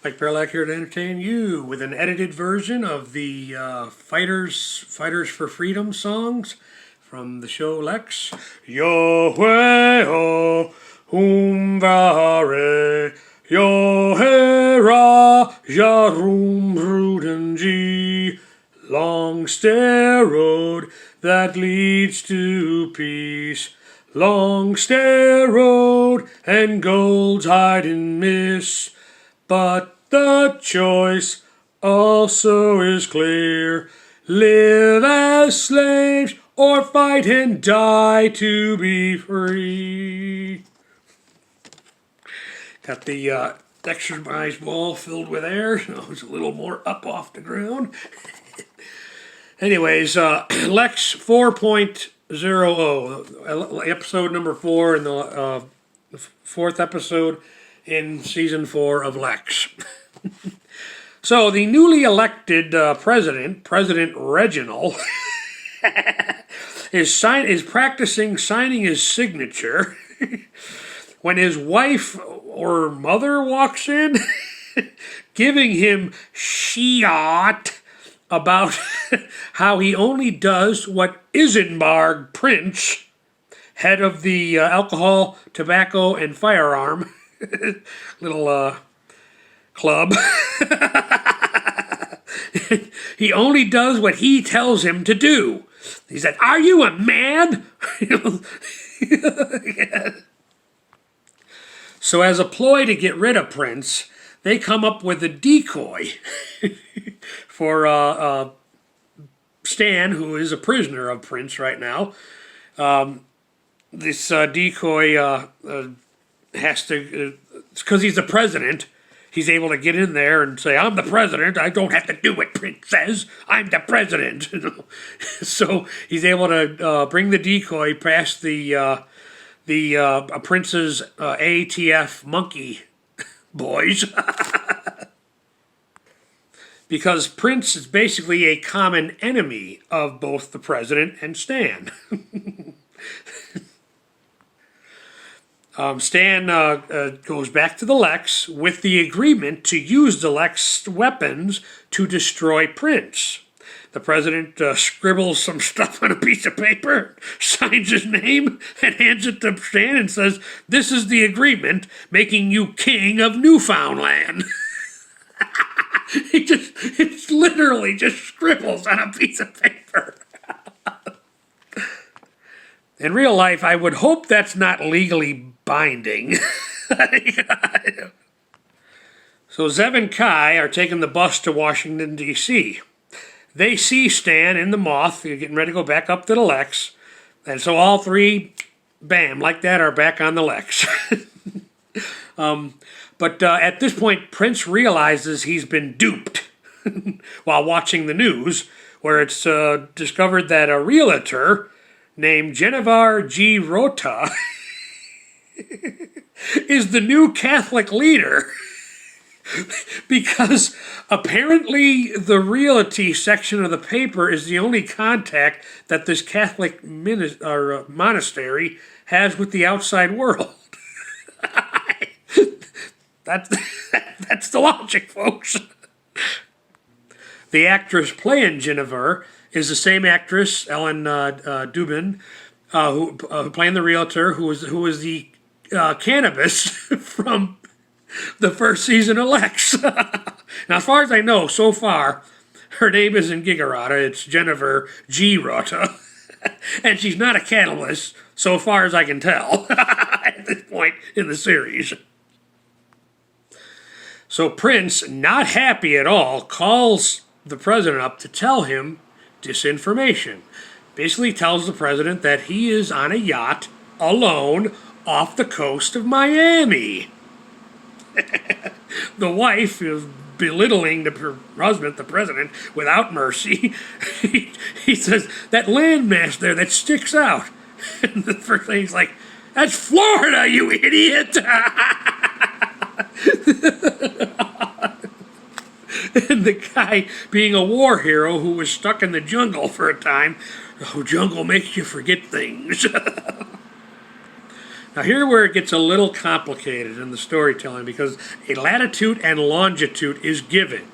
Mike Perlack here to entertain you with an edited version of the Fighters for Freedom songs from the show Lexx. Yo way ho, vare, yo he ra, jarum rudenji, long stair road that leads to peace. Long stair road and gold's hide and miss. But the choice also is clear. Live as slaves or fight and die to be free. Got the exercise ball filled with air, so it's a little more up off the ground. Anyways, Lexx 4.00, episode number 4 in the fourth episode in season 4 of Lexx. So the newly elected President Reginald, is practicing signing his signature when his wife or mother walks in, giving him shiat about how he only does what Isenbarg Prince, head of the alcohol, tobacco, and firearm little club. He only does what he tells him to do. He said, "Are you a man?" Yeah. So as a ploy to get rid of Prince, they come up with a decoy for Stan, who is a prisoner of Prince right now. This decoy has to, because he's the president, he's able to get in there and say, "I'm the president, I don't have to do what Prince says, I'm the president." So he's able to bring the decoy past the Prince's ATF monkey boys. Because Prince is basically a common enemy of both the president and Stan. Stan goes back to the Lexx with the agreement to use the Lexx weapons to destroy Prince. The president scribbles some stuff on a piece of paper, signs his name, and hands it to Stan and says, "This is the agreement making you king of Newfoundland." It's literally just scribbles on a piece of paper. In real life, I would hope that's not legally binding. So Zev and Kai are taking the bus to Washington, D.C. They see Stan in the Moth. They're getting ready to go back up to the Lexx. And so all three, bam, like that, are back on the Lexx. But at this point, Prince realizes he's been duped while watching the news, where it's discovered that a realtor named Genevieve G. Rota is the new Catholic leader. Because apparently the realty section of the paper is the only contact that this Catholic monastery has with the outside world. That's the logic, folks. The actress playing Genevieve is the same actress, Ellen Dubin, who playing the realtor, who was the cannabis from the first season of Lexx. Now, as far as I know, so far, her name isn't Gigarata, it's Genevieve G. Rota. And she's not a cannabis, so far as I can tell, at this point in the series. So Prince, not happy at all, calls the president up to tell him disinformation. Basically tells the president that he is on a yacht, alone, off the coast of Miami. The wife is belittling her husband, the president, without mercy. He says, "That landmass there that sticks out." And the first thing he's like, "That's Florida, you idiot!" And the guy, being a war hero who was stuck in the jungle for a time, "Oh, jungle makes you forget things." Now here where it gets a little complicated in the storytelling, because a latitude and longitude is given.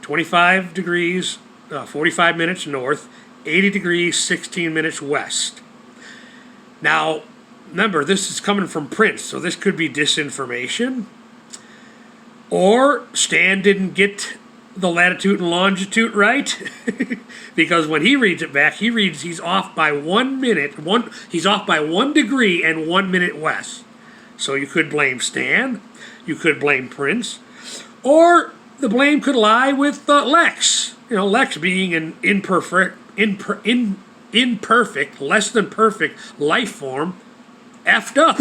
25 degrees, 45 minutes north, 80 degrees, 16 minutes west. Now, remember, this is coming from Prince, so this could be disinformation. Or Stan didn't get the latitude and longitude right, because when he reads it back, he's off by 1 minute, he's off by 1 degree and 1 minute west. So you could blame Stan, you could blame Prince, or the blame could lie with Lexx. Lexx being an imperfect, less than perfect life form, effed up.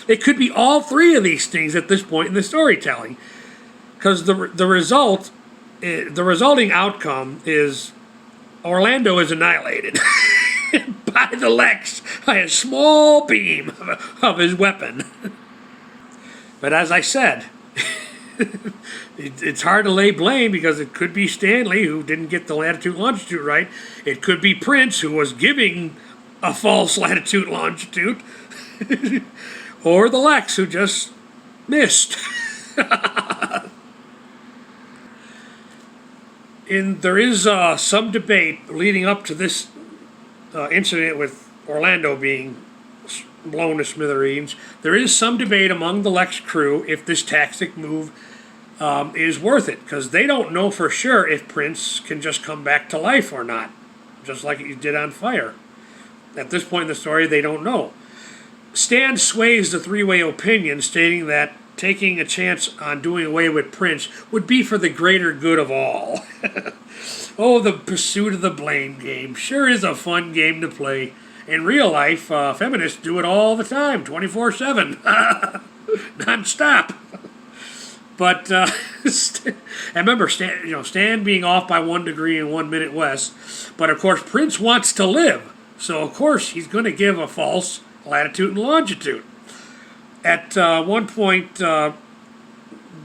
It could be all three of these things at this point in the storytelling, because the resulting outcome is Orlando is annihilated by the Lexx by a small beam of his weapon. But as I said, it's hard to lay blame, because it could be Stanley, who didn't get the latitude longitude right. It could be Prince, who was giving a false latitude longitude. Or the Lexx, who just missed. There is some debate leading up to this incident with Orlando being blown to smithereens. There is some debate among the Lexx crew if this tactic move is worth it, because they don't know for sure if Prince can just come back to life or not, just like he did on Fire. At this point in the story, they don't know. Stan sways the three-way opinion, stating that taking a chance on doing away with Prince would be for the greater good of all. Oh, the pursuit of the blame game sure is a fun game to play. In real life, feminists do it all the time, 24/7, non-stop. But and remember, Stan being off by 1 degree and 1 minute west. But of course, Prince wants to live, so of course he's going to give a false latitude and longitude. At one point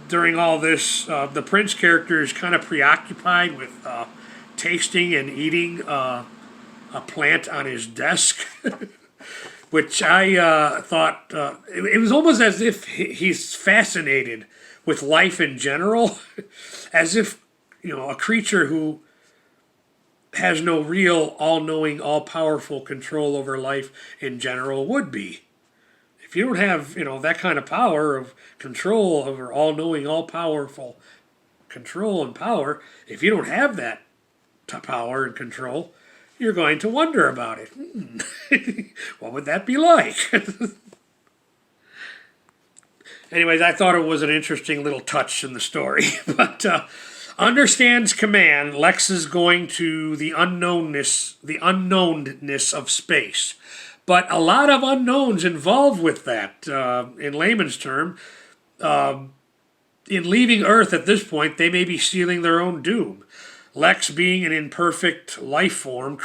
during all this, the Prince character is kind of preoccupied with tasting and eating a plant on his desk, which I thought it was almost as if he's fascinated with life in general, as if a creature who has no real all-knowing, all-powerful control over life in general would be. If you don't have, that kind of power of control over all-knowing, all-powerful control and power, if you don't have that power and control, you're going to wonder about it. What would that be like? Anyways, I thought it was an interesting little touch in the story. But under Stan's command, Lexx is going to the unknownness of space. But a lot of unknowns involved with that, in layman's term. In leaving Earth at this point, they may be sealing their own doom. Lexx being an imperfect life form,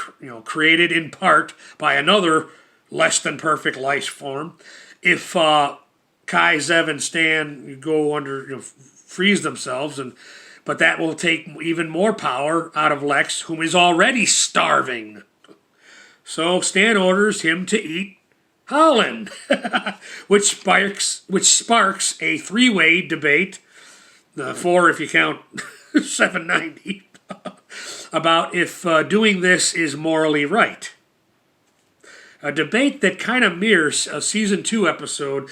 created in part by another less than perfect life form. If Kai, Zev, and Stan go under, freeze themselves, but that will take even more power out of Lexx, whom is already starving. So Stan orders him to eat Holland, which sparks a three-way debate, 4 if you count 790, about if doing this is morally right. A debate that kind of mirrors a season 2 episode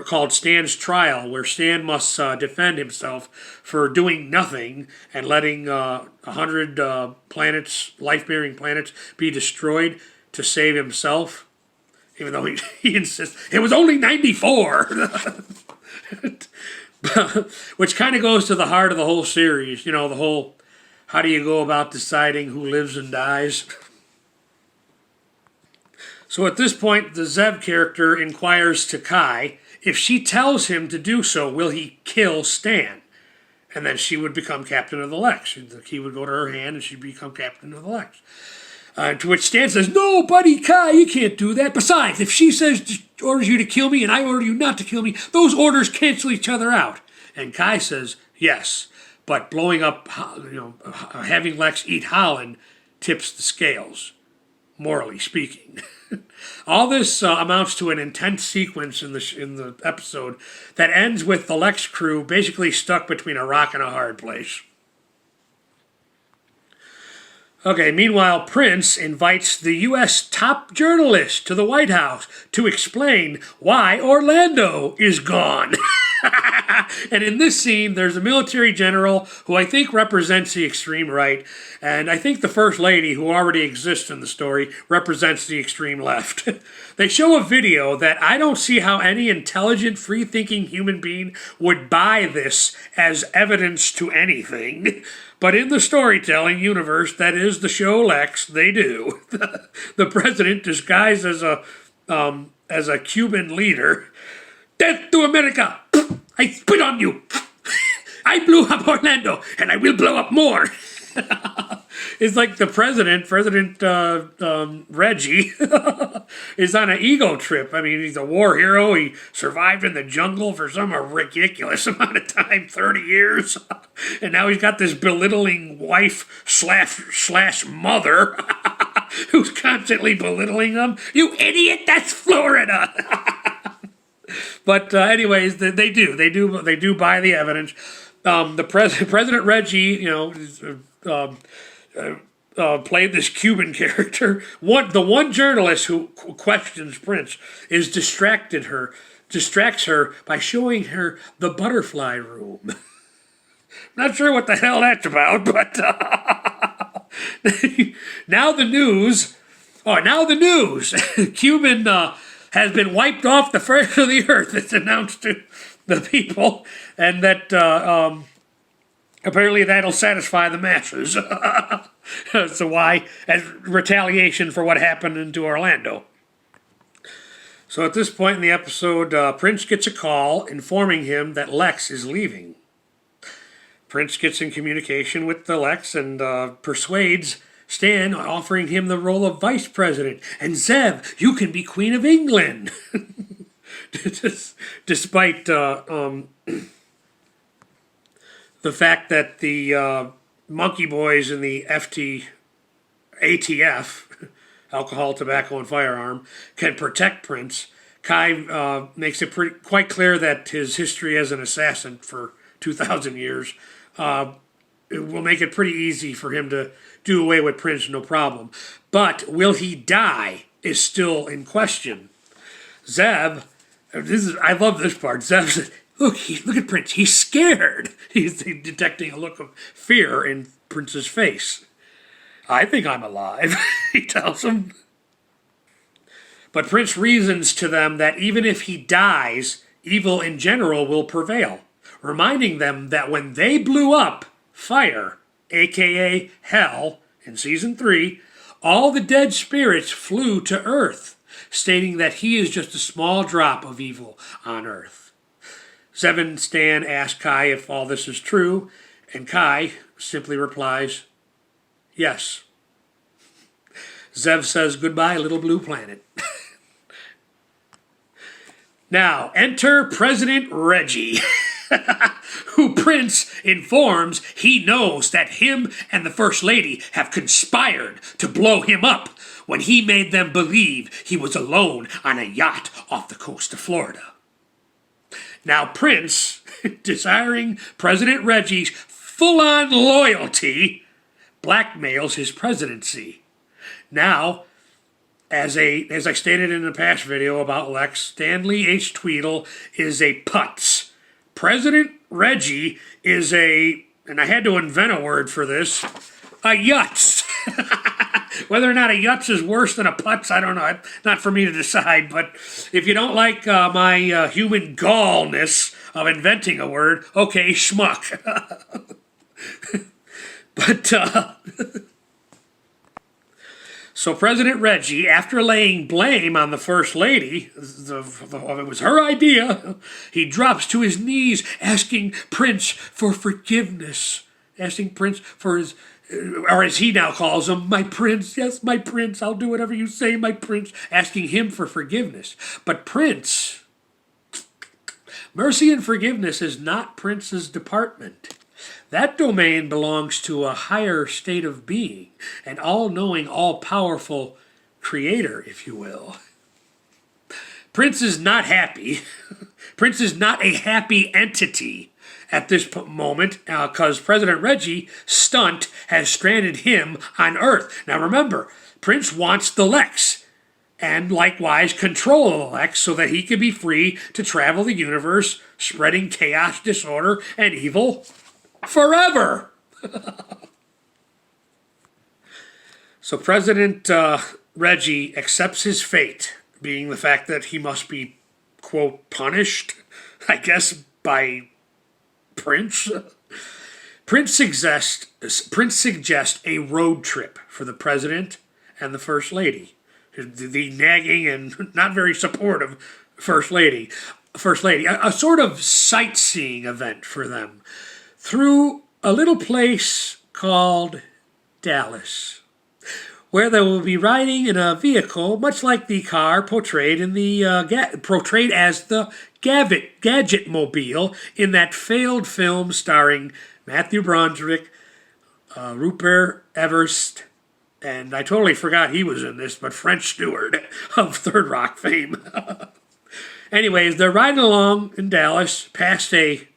called Stan's Trial, where Stan must defend himself for doing nothing and letting 100 planets, life-bearing planets, be destroyed to save himself, even though he insists it was only 94. Which kind of goes to the heart of the whole series, the whole, how do you go about deciding who lives and dies? So at this point, the Zev character inquires to Kai, if she tells him to do so, will he kill Stan? And then she would become captain of the Lexx. He would go to her hand and she'd become captain of the Lexx. To which Stan says, no, buddy, Kai, you can't do that. Besides, if she orders you to kill me and I order you not to kill me, those orders cancel each other out. And Kai says, yes, but blowing up, having Lexx eat Holland tips the scales. morally speaking. All this amounts to an intense sequence in the episode that ends with the Lexx crew basically stuck between a rock and a hard place. Okay, meanwhile, Prince invites the U.S. top journalist to the White House to explain why Orlando is gone. And in this scene, there's a military general who I think represents the extreme right, and I think the First Lady, who already exists in the story, represents the extreme left. They show a video that I don't see how any intelligent, free-thinking human being would buy this as evidence to anything. But in the storytelling universe that is the show Lexx, they do. The president, disguised as a Cuban leader, "Death to America! I spit on you! I blew up Orlando, and I will blow up more!" It's like the President Reggie, is on an ego trip. I mean, he's a war hero. He survived in the jungle for some ridiculous amount of time, 30 years. And now he's got this belittling wife slash mother who's constantly belittling him. "You idiot, that's Florida." But anyways, they do buy the evidence. President Reggie, played this Cuban character. The one journalist who questions Prince distracts her by showing her the butterfly room. Not sure what the hell that's about, but now the news. Cuban has been wiped off the face of the earth. It's announced to the people, and that apparently that'll satisfy the masses. So why? As retaliation for what happened into Orlando. So at this point in the episode, Prince gets a call informing him that Lexx is leaving. Prince gets in communication with the Lexx and persuades Stan, offering him the role of vice president. "And Zev, you can be Queen of England." Despite the fact that the monkey boys in the ATF, alcohol, tobacco, and firearm, can protect Prince, Kai makes it quite clear that his history as an assassin for 2,000 years it will make it pretty easy for him to do away with Prince, no problem. But will he die is still in question. Zev, I love this part. Zev says, look at Prince. He's scared. He's detecting a look of fear in Prince's face. "I think I'm alive," he tells him. But Prince reasons to them that even if he dies, evil in general will prevail, reminding them that when they blew up fire, aka hell, in season 3, all the dead spirits flew to Earth, stating that he is just a small drop of evil on Earth. Zev and Stan ask Kai if all this is true, and Kai simply replies, "Yes." Zev says, "Goodbye, little blue planet." Now, enter President Reggie, who Prince informs he knows that him and the First Lady have conspired to blow him up when he made them believe he was alone on a yacht off the coast of Florida. Now, Prince, desiring President Reggie's full-on loyalty, blackmails his presidency. Now, as I stated in the past video about Lexx, Stanley H. Tweedle is a putz. President Reggie is and I had to invent a word for this, a yutz. Whether or not a yutz is worse than a putz, I don't know. Not for me to decide, but if you don't like my human gallness of inventing a word, okay, schmuck. But, so President Reggie, after laying blame on the First Lady, it was her idea, he drops to his knees asking Prince for forgiveness. Asking Prince for his, or as he now calls him, "My prince, yes, my prince, I'll do whatever you say, my prince," asking him for forgiveness. But Prince, mercy and forgiveness is not Prince's department. That domain belongs to a higher state of being, an all-knowing, all-powerful creator, if you will. Prince is not happy. Prince is not a happy entity at this moment because President Reggie stunt has stranded him on Earth. Now remember, Prince wants the Lexx and likewise control of the Lexx so that he can be free to travel the universe, spreading chaos, disorder, and evil forever. So President Reggie accepts his fate, being the fact that he must be, quote, punished, I guess, by Prince. Prince suggests a road trip for the president and the first lady, the nagging and not very supportive first lady, a sort of sightseeing event for them through a little place called Dallas, where they will be riding in a vehicle much like the car portrayed in the portrayed as the Gadget Mobile in that failed film starring Matthew Broderick, Rupert Everest, and I totally forgot he was in this, but French Stewart of Third Rock fame. Anyways, they're riding along in Dallas past a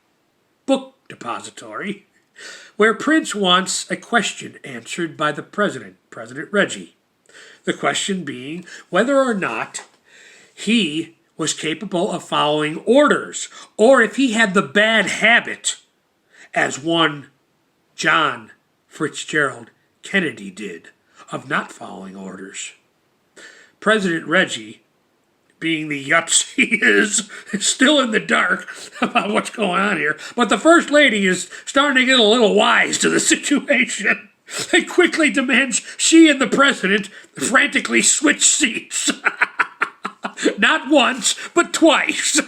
book depository where Prince wants a question answered by the president, President Reggie. The question being whether or not he was capable of following orders, or if he had the bad habit, as one John Fitzgerald Kennedy did, of not following orders. President Reggie, being the yutz he is still in the dark about what's going on here, but the First Lady is starting to get a little wise to the situation. They quickly demands she and the President frantically switch seats. Not once, but twice.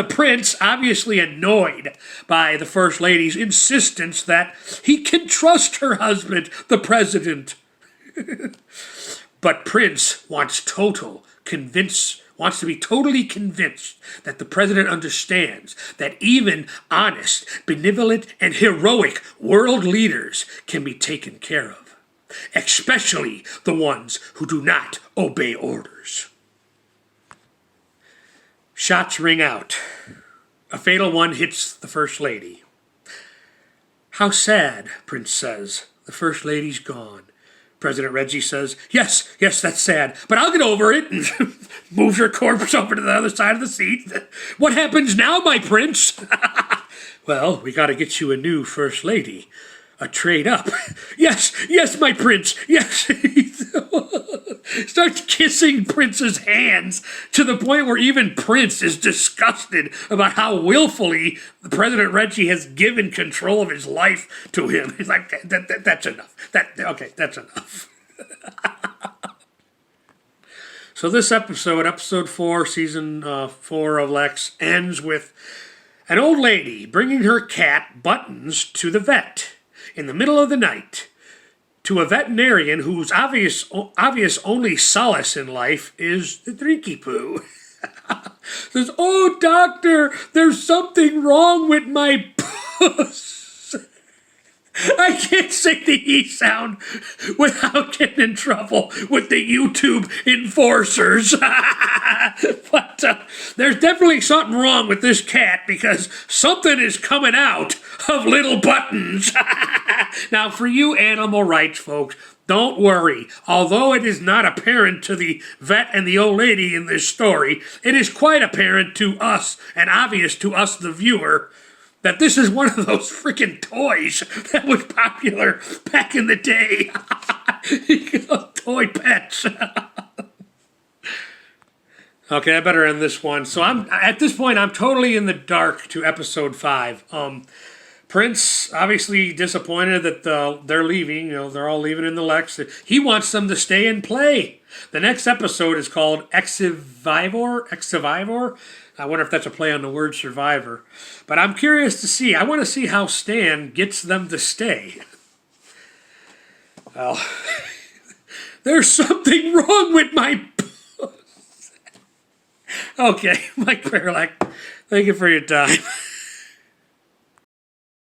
Prince, obviously annoyed by the First Lady's insistence that he can trust her husband, the President. But Prince wants to be totally convinced that the President understands that even honest, benevolent, and heroic world leaders can be taken care of, especially the ones who do not obey orders. Shots ring out. A fatal one hits the First Lady. How sad, Prince says. The First Lady's gone. President Reggie says, yes, that's sad, but I'll get over it, and moves her corpse over to the other side of the seat. What happens now, my prince? Well, we gotta get you a new First Lady. A trade up. Yes, my prince, yes. Starts kissing Prince's hands to the point where even Prince is disgusted about how willfully President Reggie has given control of his life to him. He's like, that's enough. That's enough. So this episode 4, season 4 of Lexx, ends with an old lady bringing her cat Buttons to the vet in the middle of the night, to a veterinarian whose obvious only solace in life is the drinky poo. Says, oh, doctor, there's something wrong with my puss. I can't say the E sound without getting in trouble with the YouTube enforcers. But there's definitely something wrong with this cat because something is coming out of little Buttons. Now, for you animal rights folks, don't worry. Although it is not apparent to the vet and the old lady in this story, it is quite apparent to us and obvious to us, the viewer, that this is one of those freaking toys that was popular back in the day. Toy pets. Okay, I better end this one. So at this point, I'm totally in the dark to episode 5. Prince, obviously disappointed that they're leaving. They're all leaving in the Lexx. He wants them to stay and play. The next episode is called Ex-Survivor. I wonder if that's a play on the word survivor. But I'm curious to see. I want to see how Stan gets them to stay. Well, there's something wrong with my puss. Okay, Mike Fairlack, thank you for your time.